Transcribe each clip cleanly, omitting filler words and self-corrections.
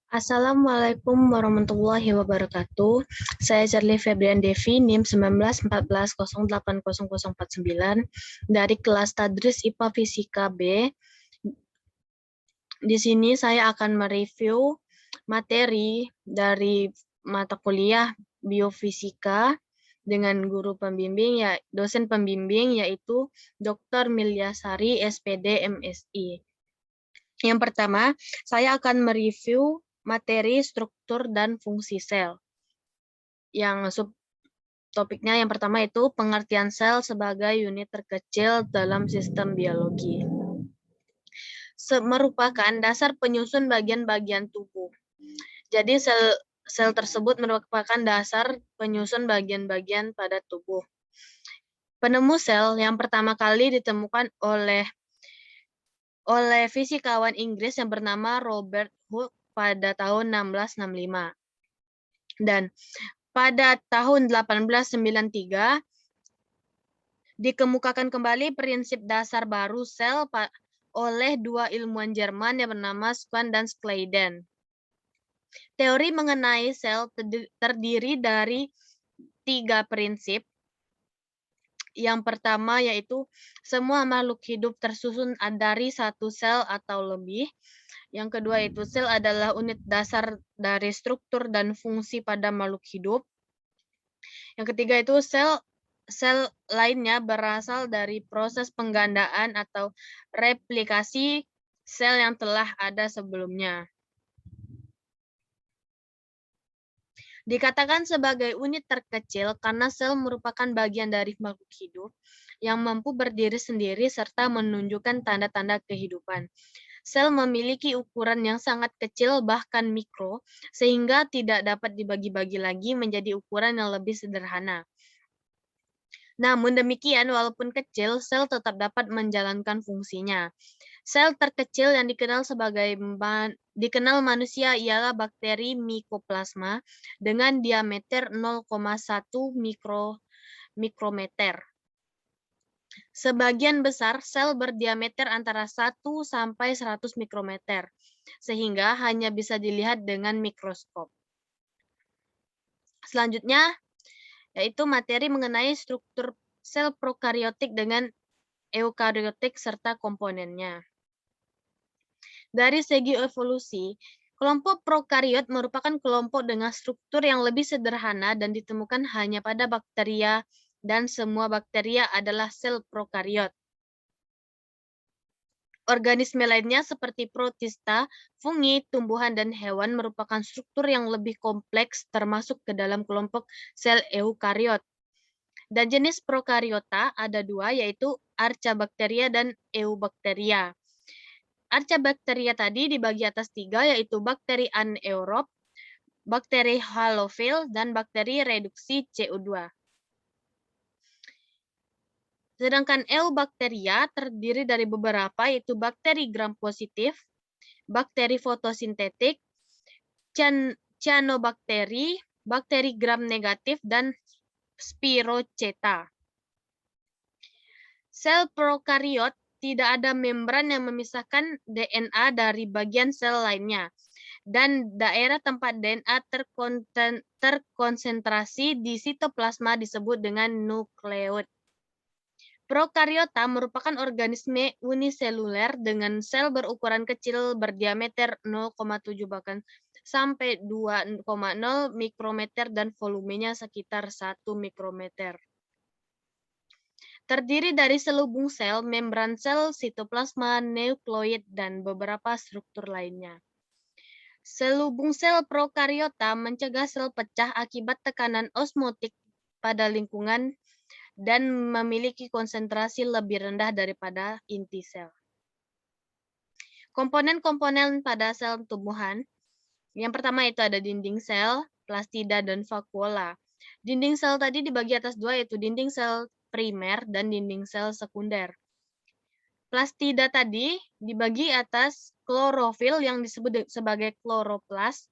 Assalamualaikum warahmatullahi wabarakatuh. Saya Charlie Febrian Devi, NIM 1914080049 dari kelas Tadris IPA Fisika B. Di sini saya akan mereview materi dari mata kuliah Biofisika dengan guru pembimbing, dosen pembimbing yaitu Dr. Milyasari SPD MSI. Yang pertama, saya akan mereview materi struktur dan fungsi sel. Yang subtopiknya yang pertama itu pengertian sel sebagai unit terkecil dalam sistem biologi. Merupakan dasar penyusun bagian-bagian tubuh. Jadi sel tersebut merupakan dasar penyusun bagian-bagian pada tubuh. Penemu sel yang pertama kali ditemukan oleh fisikawan Inggris yang bernama Robert Hooke pada tahun 1665. Dan pada tahun 1893 dikemukakan kembali prinsip dasar baru sel oleh dua ilmuwan Jerman yang bernama Schwann dan Schleiden. Teori mengenai sel terdiri dari 3 prinsip. Yang pertama yaitu semua makhluk hidup tersusun dari satu sel atau lebih. Yang kedua itu sel adalah unit dasar dari struktur dan fungsi pada makhluk hidup. Yang ketiga itu sel lainnya berasal dari proses penggandaan atau replikasi sel yang telah ada sebelumnya. Dikatakan sebagai unit terkecil karena sel merupakan bagian dari makhluk hidup yang mampu berdiri sendiri serta menunjukkan tanda-tanda kehidupan. Sel memiliki ukuran yang sangat kecil bahkan mikro, sehingga tidak dapat dibagi-bagi lagi menjadi ukuran yang lebih sederhana. Namun demikian, walaupun kecil, sel tetap dapat menjalankan fungsinya. Sel terkecil yang dikenal manusia ialah bakteri Mycoplasma dengan diameter 0,1 mikrometer. Sebagian besar sel berdiameter antara 1 sampai 100 mikrometer, sehingga hanya bisa dilihat dengan mikroskop. Selanjutnya, yaitu materi mengenai struktur sel prokariotik dengan eukariotik serta komponennya. Dari segi evolusi, kelompok prokariot merupakan kelompok dengan struktur yang lebih sederhana dan ditemukan hanya pada bakteria, dan semua bakteria adalah sel prokariot. Organisme lainnya seperti protista, fungi, tumbuhan, dan hewan merupakan struktur yang lebih kompleks termasuk ke dalam kelompok sel eukariot. Dan jenis prokariota ada 2, yaitu Archaebacteria dan Eubacteria. Archaebacteria tadi dibagi atas 3, yaitu bakteri anaerob, bakteri halofil, dan bakteri reduksi CO2. Sedangkan Eubacteria terdiri dari beberapa, yaitu bakteri gram positif, bakteri fotosintetik, cyanobacteria, bakteri gram negatif, dan Spirocheta. Sel prokariot tidak ada membran yang memisahkan DNA dari bagian sel lainnya, dan daerah tempat DNA terkonsentrasi di sitoplasma disebut dengan nukleus. Prokariota merupakan organisme uniseluler dengan sel berukuran kecil berdiameter 0,7 bahkan sampai 2,0 mikrometer dan volumenya sekitar 1 mikrometer. Terdiri dari selubung sel, membran sel, sitoplasma, nukleoid, dan beberapa struktur lainnya. Selubung sel prokariota mencegah sel pecah akibat tekanan osmotik pada lingkungan dan memiliki konsentrasi lebih rendah daripada inti sel. Komponen-komponen pada sel tumbuhan. Yang pertama itu ada dinding sel, plastida, dan vakuola. Dinding sel tadi dibagi atas 2, yaitu dinding sel primer dan dinding sel sekunder. Plastida tadi dibagi atas klorofil yang disebut sebagai kloroplas,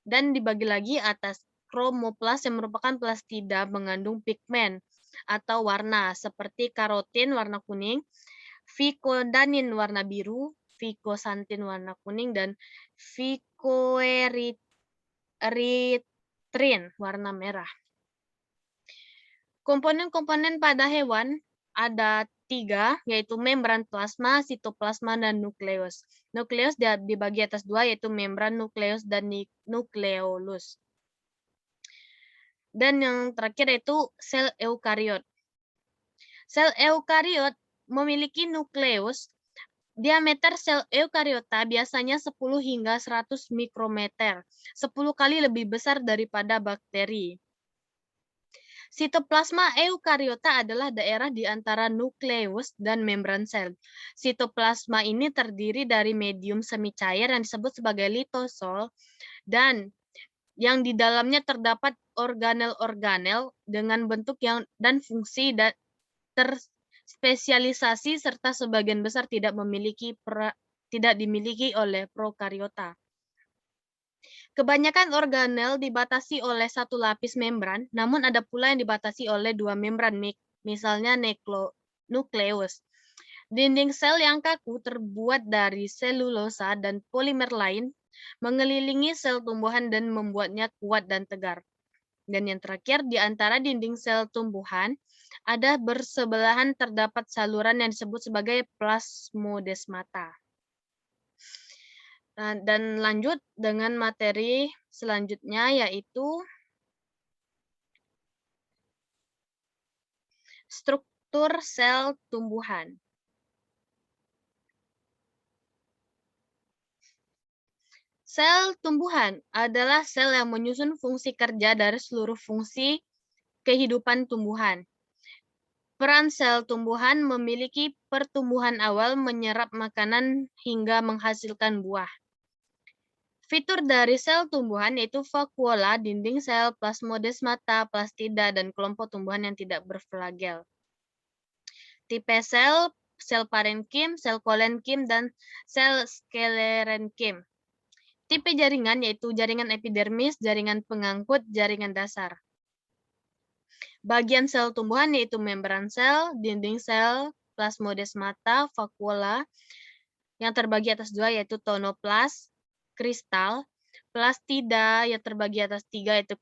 dan dibagi lagi atas kromoplas yang merupakan plastida mengandung pigmen atau warna seperti karotin warna kuning, vicodinin warna biru, vicosantin warna kuning, dan koeritrin warna merah. Komponen-komponen pada hewan ada 3, yaitu membran plasma, sitoplasma, dan nukleus. Nukleus dibagi atas 2, yaitu membran nukleus dan nukleolus. Dan yang terakhir yaitu sel eukariot. Sel eukariot memiliki nukleus. Diameter sel eukariota biasanya 10 hingga 100 mikrometer, 10 kali lebih besar daripada bakteri. Sitoplasma eukariota adalah daerah di antara nukleus dan membran sel. Sitoplasma ini terdiri dari medium semi cair yang disebut sebagai litosol dan yang di dalamnya terdapat organel-organel dengan bentuk dan fungsi terspesialisasi serta sebagian besar tidak dimiliki oleh prokariota. Kebanyakan organel dibatasi oleh satu lapis membran, namun ada pula yang dibatasi oleh 2 membran, misalnya nukleus. Dinding sel yang kaku terbuat dari selulosa dan polimer lain mengelilingi sel tumbuhan dan membuatnya kuat dan tegar. Dan yang terakhir, di antara dinding sel tumbuhan, ada bersebelahan terdapat saluran yang disebut sebagai plasmodesmata. Dan lanjut dengan materi selanjutnya, yaitu struktur sel tumbuhan. Sel tumbuhan adalah sel yang menyusun fungsi kerja dari seluruh fungsi kehidupan tumbuhan. Peran sel tumbuhan memiliki pertumbuhan awal, menyerap makanan, hingga menghasilkan buah. Fitur dari sel tumbuhan yaitu vakuola, dinding sel, plasmodesmata, plastida, dan kelompok tumbuhan yang tidak berflagel. Tipe sel, sel parenkim, sel kolenkim, dan sel sklerenkim. Tipe jaringan yaitu jaringan epidermis, jaringan pengangkut, jaringan dasar. Bagian sel tumbuhan yaitu membran sel, dinding sel, plasmodesmata, vakuola, yang terbagi atas 2 yaitu tonoplas, kristal, plastida yang terbagi atas 3 yaitu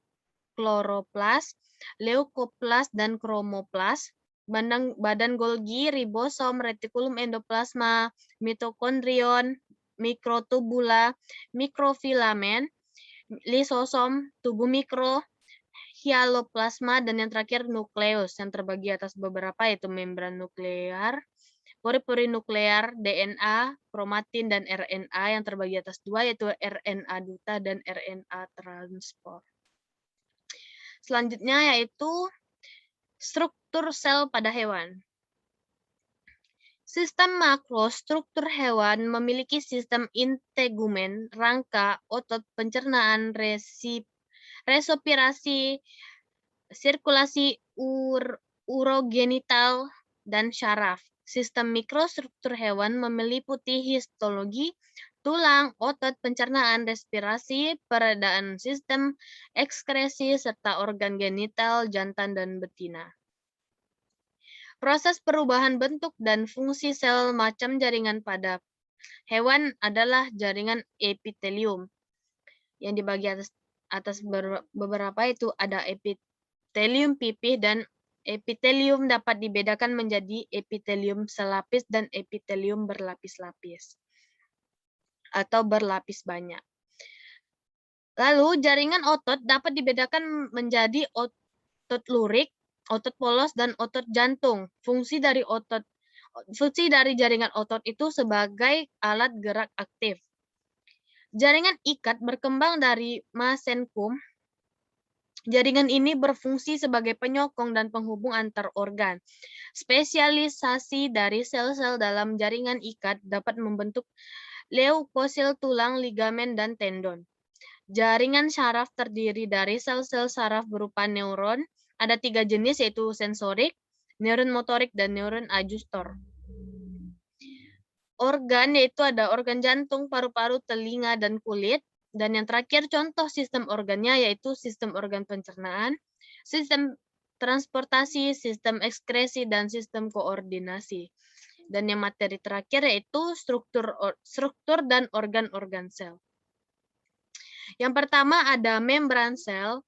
kloroplas, leukoplas, dan kromoplas, badan Golgi, ribosom, retikulum endoplasma, mitokondrion, mikrotubula, mikrofilamen, lisosom, tubuh mikro, hialoplasma, dan yang terakhir nukleus yang terbagi atas beberapa yaitu membran nuklear, pori-pori nuklear, DNA, kromatin, dan RNA yang terbagi atas 2 yaitu RNA duta dan RNA transport. Selanjutnya yaitu struktur sel pada hewan. Sistem makro struktur hewan memiliki sistem integumen, rangka, otot, pencernaan, respirasi, sirkulasi urogenital, dan syaraf. Sistem mikrostruktur hewan meliputi histologi, tulang, otot, pencernaan, respirasi, peredaan sistem, ekskresi, serta organ genital, jantan, dan betina. Proses perubahan bentuk dan fungsi sel macam jaringan pada hewan adalah jaringan epitelium. Yang dibagi atas beberapa itu ada epitelium pipih, dan epitelium dapat dibedakan menjadi epitelium selapis dan epitelium berlapis-lapis atau berlapis banyak. Lalu jaringan otot dapat dibedakan menjadi otot lurik, otot polos, dan otot jantung. Fungsi dari jaringan otot itu sebagai alat gerak aktif. Jaringan ikat berkembang dari mesenkum. Jaringan ini berfungsi sebagai penyokong dan penghubung antar organ. Spesialisasi dari sel-sel dalam jaringan ikat dapat membentuk leukosil, tulang, ligamen, dan tendon. Jaringan saraf terdiri dari sel-sel saraf berupa neuron. Ada 3 jenis yaitu sensorik, neuron motorik, dan neuron adjustor. Organ yaitu ada organ jantung, paru-paru, telinga, dan kulit. Dan yang terakhir contoh sistem organnya yaitu sistem organ pencernaan, sistem transportasi, sistem ekskresi, dan sistem koordinasi. Dan yang materi terakhir yaitu struktur dan organ-organ sel. Yang pertama ada membran sel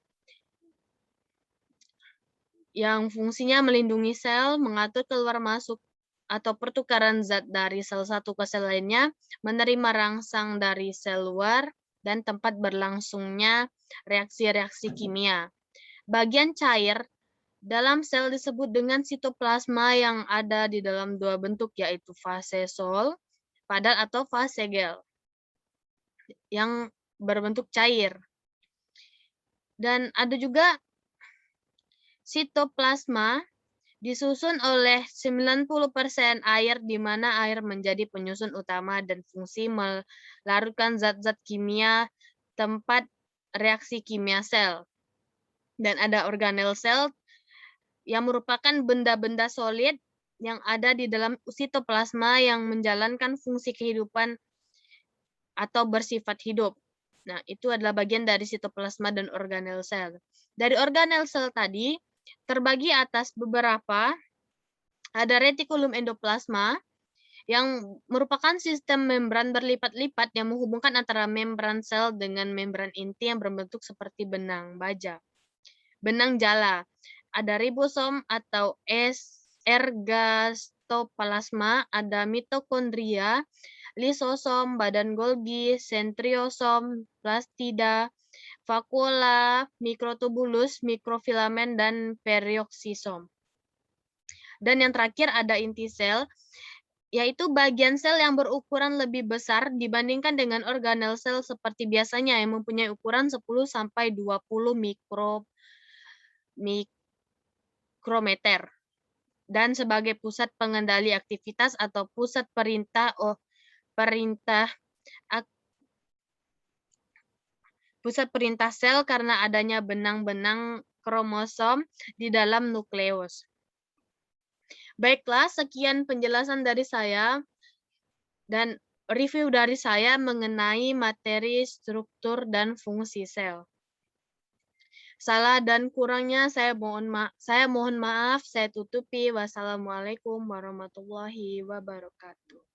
yang fungsinya melindungi sel, mengatur keluar masuk atau pertukaran zat dari sel satu ke sel lainnya, menerima rangsang dari sel luar, dan tempat berlangsungnya reaksi-reaksi kimia. Bagian cair dalam sel disebut dengan sitoplasma yang ada di dalam dua bentuk, yaitu fase sol, padat, atau fase gel, yang berbentuk cair. Dan ada juga sitoplasma disusun oleh 90% air, di mana air menjadi penyusun utama dan fungsi melarutkan zat-zat kimia tempat reaksi kimia sel. Dan ada organel sel yang merupakan benda-benda solid yang ada di dalam sitoplasma yang menjalankan fungsi kehidupan atau bersifat hidup. Nah, itu adalah bagian dari sitoplasma dan organel sel. Dari organel sel tadi, terbagi atas beberapa, ada retikulum endoplasma, yang merupakan sistem membran berlipat-lipat yang menghubungkan antara membran sel dengan membran inti yang berbentuk seperti benang baja. Benang jala. Ada ribosom atau ergastoplasma, ada mitokondria, lisosom, badan Golgi, sentriosom, plastida, vakuola, mikrotubulus, mikrofilamen, dan perioksisom. Dan yang terakhir ada inti sel, yaitu bagian sel yang berukuran lebih besar dibandingkan dengan organel sel seperti biasanya, yang mempunyai ukuran 10-20 mikrometer. Dan sebagai pusat pengendali aktivitas atau pusat pusat perintah sel karena adanya benang-benang kromosom di dalam nukleus. Baiklah, sekian penjelasan dari saya dan review dari saya mengenai materi, struktur, dan fungsi sel. Salah dan kurangnya saya mohon maaf, saya tutupi. Wassalamualaikum warahmatullahi wabarakatuh.